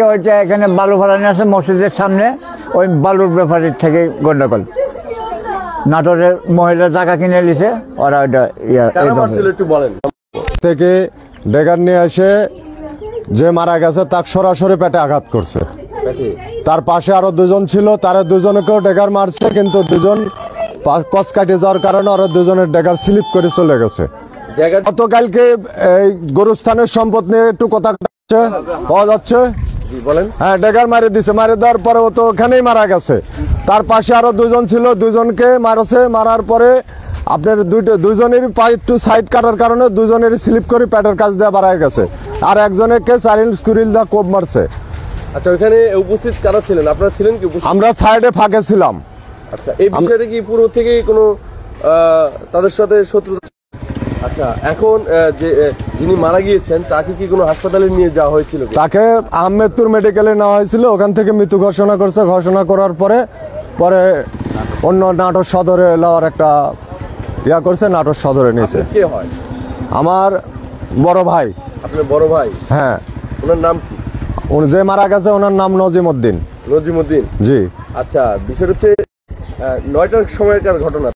ওইটা এখানে বালু ফেলানো আছে মসজিদের সামনে, ওই বালুর ব্যাপারের থেকে গন্ডগোল। নাটোরের মহিলা জায়গা কিনে নিছে ওরা, ওইটা একটু বলেন। থেকে ডেগার নিয়ে এসে যে মারা গেছে তাকে সরাসরি পেটে আঘাত করছে। তার পাশে আরো দুজন ছিল, তারা দুজনকেও ডেগার মারছে, কিন্তু দুজন কচ কাটে যাওয়ার কারণে ওরা দুজনের ডেগার স্লিপ করে চলে গেছে। গতকালকে এই গরুস্থানের সম্পদ নিয়ে একটু কথা পাওয়া যাচ্ছে, বলেন। হ্যাঁ, ডেগার মারি দিছে, মারি দেওয়ার পরে ও তো ওখানেই মারা গেছে। তার পাশে আরো দুজন ছিল, দুজনকে মারছে, মারার পরে আপনার দুজনেরই পা একটু সাইড কাটার কারণে দুজনেরই স্লিপ করে পেটের কাছ দিয়ে বাড়ায় গেছে, আর একজনকে চারিল স্কুরিল দা কোপ মারছে। আচ্ছা, ওখানে উপস্থিত কারা ছিলেন? আপনারা ছিলেন কি? আমরা সাইডে ফাঁকে ছিলাম। আচ্ছা, এই বিষয়টা কি পূর্ব থেকেই কোনো তাদের সাথে শত্রুতা? আচ্ছা, এখন যিনি মারা গিয়েছেন তাকে কি কোনো হাসপাতালে নিয়ে যাওয়া হয়েছিল? তাকে আহমেদপুর মেডিকেলে নেওয়া হয়েছিল, ওখান থেকে মৃত্যু ঘোষণা করছে। ঘোষণা করার পরে অন্য নাটোর সদরে নেওয়ার একটা ইয়া করছে, নাটোর সদরে নিয়েছে। কে হয়? আমার বড় ভাই। আপনার বড় ভাই? হ্যাঁ। ওনার নাম কি? যে মারা গেছে ওনার নাম নজিমউদ্দিন। নজিমউদ্দিন, জি। আচ্ছা, বিষয়টা হচ্ছে 9টার সময়কার ঘটনা।